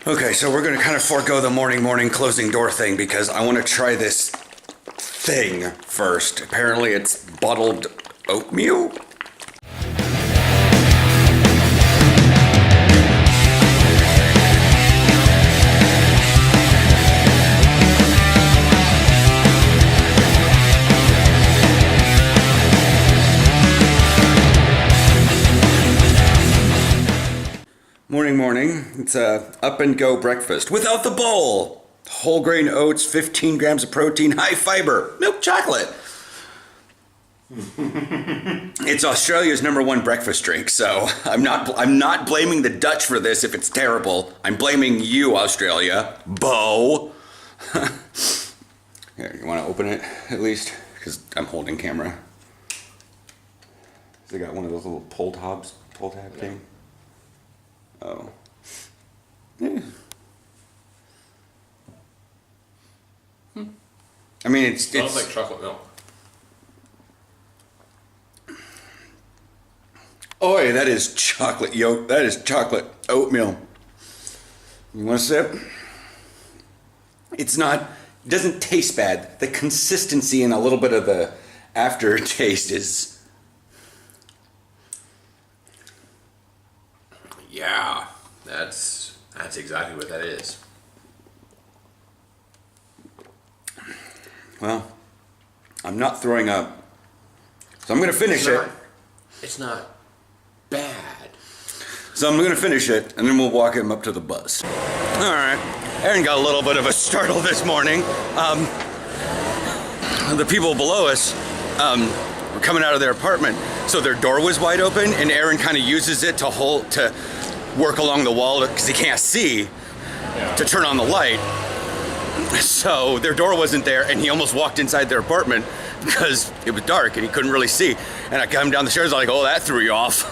Okay, so we're going to kind of forego the morning closing door thing because I want to try this thing first. Apparently it's bottled oatmeal. Morning. It's a up and go breakfast without the bowl. Whole grain oats, 15 grams of protein, high fiber, milk chocolate. It's Australia's #1 breakfast drink, so I'm not blaming the Dutch for this if it's terrible. I'm blaming you, Australia. Bo. Here, you want to open it at least? Because I'm holding camera. They got one of those little pull tab thing. Oh. Yeah. I mean, it smells like chocolate milk. Oh, yeah, that is chocolate yolk. That is chocolate oatmeal. You want a sip? It doesn't taste bad. The consistency and a little bit of the aftertaste is. Yeah, that's exactly what that is. Well, I'm not throwing up, so I'm going to finish it. It's not bad. So I'm going to finish it, and then we'll walk him up to the bus. All right. Aaron got a little bit of a startle this morning. The people below us were coming out of their apartment, so their door was wide open, and Aaron kind of uses it to work along the wall because he can't see to turn on the light. So their door wasn't there, and he almost walked inside their apartment because it was dark and he couldn't really see. And I come down the stairs, I'm like, oh, that threw you off.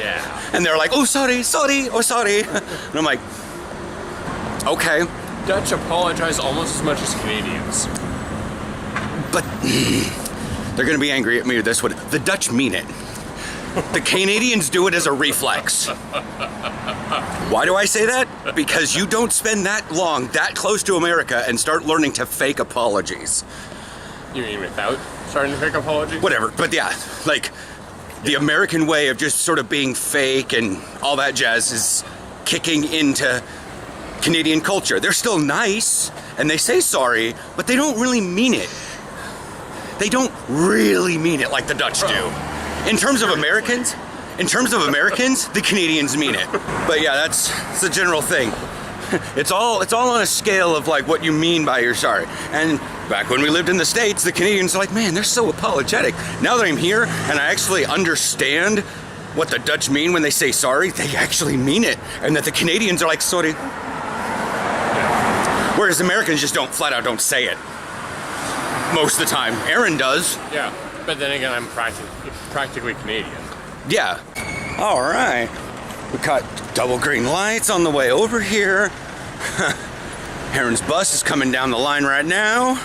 Yeah. And they're like, oh, sorry. And I'm like, okay. Dutch apologize almost as much as Canadians. But they're going to be angry at me with this one. The Dutch mean it. The Canadians do it as a reflex. Why do I say that? Because you don't spend that long, that close to America, and start learning to fake apologies. You mean without starting to fake apologies? Whatever, but yeah, like the American way of just sort of being fake and all that jazz is kicking into Canadian culture. They're still nice, and they say sorry, but they don't really mean it. They don't really mean it like the Dutch do. In terms of Americans, the Canadians mean it. But yeah, that's the general thing. It's all on a scale of like what you mean by you're sorry. And back when we lived in the States, the Canadians are like, man, they're so apologetic. Now that I'm here and I actually understand what the Dutch mean when they say sorry, they actually mean it. And that the Canadians are like, sorry. Whereas Americans just flat out don't say it. Most of the time. Aaron does. Yeah. But then again, I'm practically Canadian. Yeah. All right. We caught double green lights on the way over here. Aaron's bus is coming down the line right now.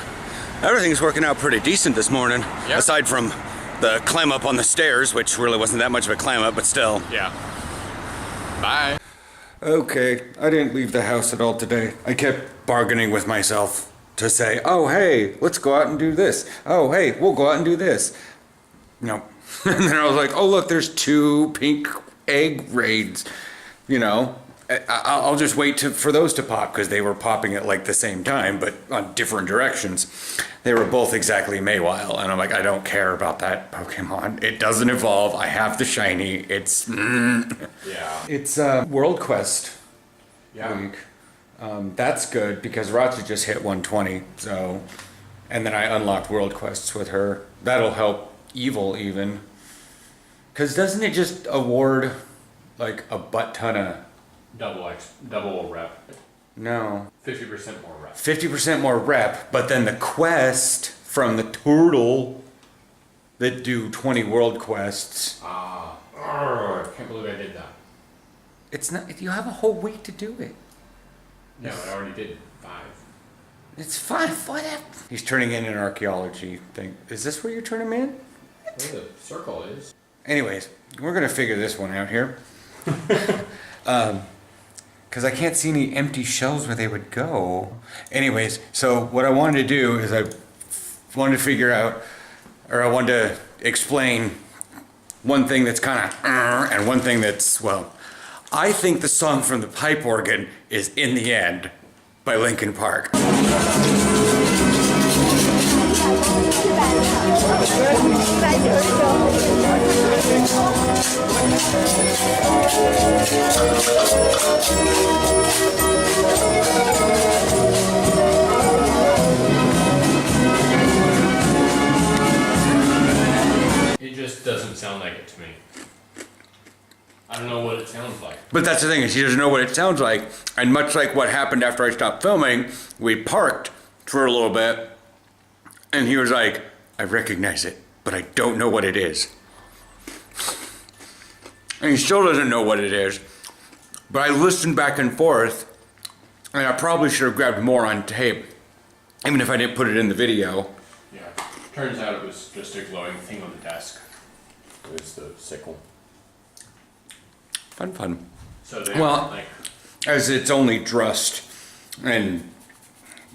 Everything's working out pretty decent this morning. Yep. Aside from the climb up on the stairs, which really wasn't that much of a climb up, but still. Yeah. Bye. Okay. I didn't leave the house at all today. I kept bargaining with myself to say, oh, hey, let's go out and do this. Oh, hey, we'll go out and do this. No. And then I was like, oh, look, there's 2 pink egg raids. You know, I'll just wait for those to pop because they were popping at like the same time, but on different directions. They were both exactly Maywile. And I'm like, I don't care about that Pokemon. It doesn't evolve. I have the shiny. It's... Yeah. It's World Quest week. That's good because Ratsu just hit 120, so, and then I unlocked world quests with her. That'll help Evil even, because doesn't it just award like a butt ton of double rep? No, 50% more rep. 50% more rep, but then the quest from the turtle that do 20 world quests. I can't believe I did that. It's not. You have a whole week to do it. No, I already did 5. It's 5. Whatever. He's turning in an archaeology thing. Is this where you turn him in? Where the circle is. Anyways, we're gonna figure this one out here. Because because I can't see any empty shelves where they would go. Anyways, so what I wanted to do is I wanted to figure out, or I wanted to explain one thing that's kind of, and one thing that's, well, I think the song from the pipe organ is In the End by Linkin Park. It just doesn't sound like it to me. I don't know what it sounds like. But that's the thing, is he doesn't know what it sounds like. And much like what happened after I stopped filming, we parked for a little bit, and he was like, I recognize it, but I don't know what it is. And he still doesn't know what it is. But I listened back and forth, and I probably should have grabbed more on tape, even if I didn't put it in the video. Yeah. Turns out it was just a glowing thing on the desk. It was the sickle. Fun. So they Well, like, as it's only Drust and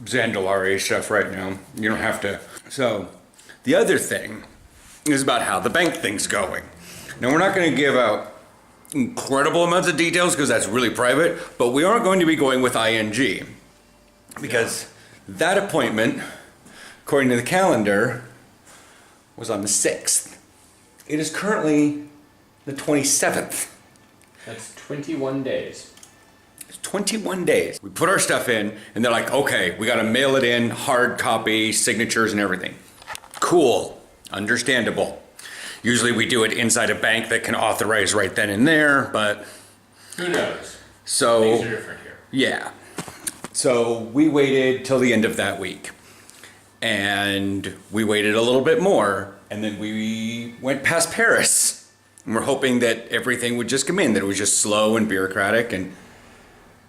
Zandalari stuff right now, you don't have to. So, the other thing is about how the bank thing's going. Now, we're not going to give out incredible amounts of details because that's really private, but we are going to be going with ING because that appointment, according to the calendar, was on the 6th. It is currently the 27th. that's 21 days. It's 21 days. We put our stuff in, and they're like, okay, we gotta mail it in, hard copy, signatures and everything. Cool, understandable. Usually we do it inside a bank that can authorize right then and there, but Who knows? so, Things are different here. yeah. So we waited till the end of that week. And we waited a little bit more, and then we went past Paris. And we're hoping that everything would just come in, that it was just slow and bureaucratic. And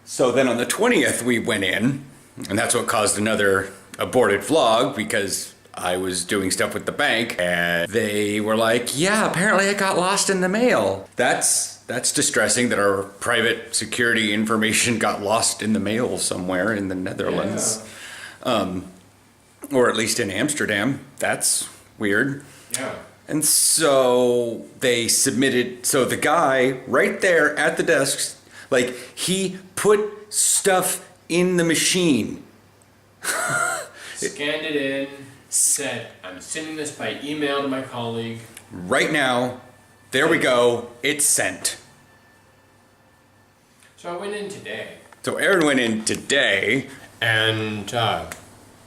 so then on the 20th, we went in, and that's what caused another aborted vlog because I was doing stuff with the bank, and they were like, yeah, apparently it got lost in the mail. That's distressing that our private security information got lost in the mail somewhere in the Netherlands. Or at least in Amsterdam. That's weird. Yeah. And so they submitted, so the guy right there at the desk, like he put stuff in the machine. Scanned it in, said, I'm sending this by email to my colleague. Right now, there we go, it's sent. So I went in today. So Aaron went in today. And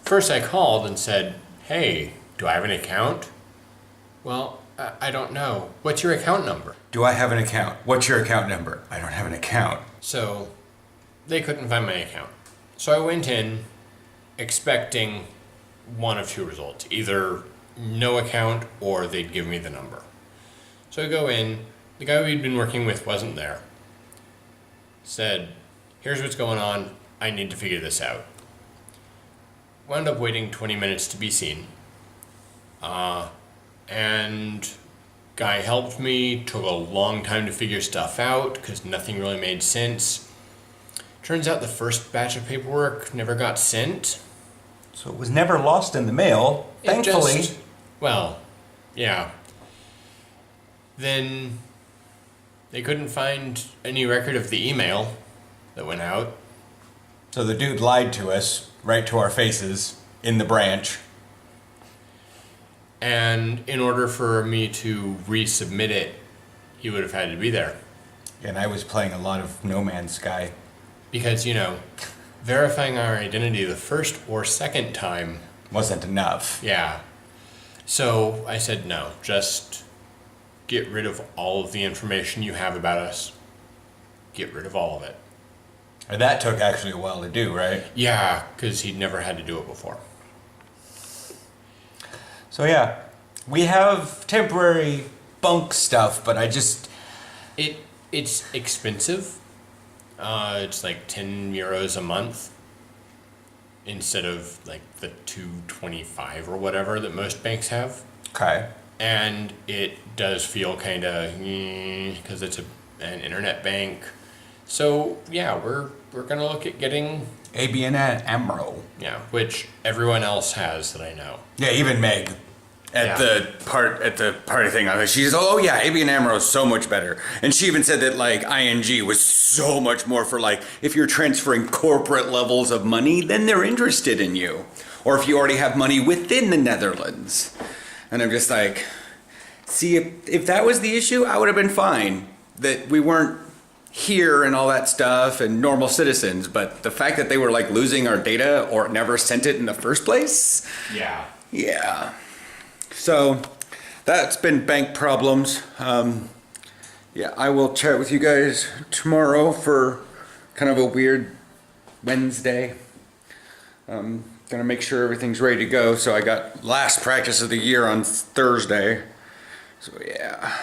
first I called and said, hey, do I have an account? Well, I don't know. What's your account number? Do I have an account? What's your account number? I don't have an account. So they couldn't find my account. So I went in expecting one of two results. Either no account or they'd give me the number. So I go in. The guy we'd been working with wasn't there. Said, here's what's going on. I need to figure this out. Wound up waiting 20 minutes to be seen. And guy helped me, took a long time to figure stuff out because nothing really made sense. Turns out the first batch of paperwork never got sent. So it was never lost in the mail, thankfully. Well, yeah. Then they couldn't find any record of the email that went out. So the dude lied to us, right to our faces, in the branch. And in order for me to resubmit it, he would have had to be there. And I was playing a lot of No Man's Sky. Because, verifying our identity the first or second time Wasn't enough. Yeah. So I said, no, just get rid of all of the information you have about us. Get rid of all of it. And that took actually a while to do, right? Yeah, because he'd never had to do it before. So yeah, we have temporary bunk stuff, but I just... It's expensive. It's like 10 euros a month instead of like the 225 or whatever that most banks have. Okay. And it does feel kind of because it's an internet bank. So yeah, we're gonna look at getting ABN AMRO. which everyone else has that I know. Yeah, even Meg. At the party thing, she's oh yeah, ABN AMRO is so much better, and she even said that like ING was so much more for like if you're transferring corporate levels of money, then they're interested in you, or if you already have money within the Netherlands. And I'm just like, see, if that was the issue, I would have been fine that we weren't here and all that stuff and normal citizens, but the fact that they were like losing our data or never sent it in the first place. Yeah. So that's been bank problems. Yeah, I will chat with you guys tomorrow for kind of a weird Wednesday. Gonna make sure everything's ready to go. So I got last practice of the year on Thursday. So yeah.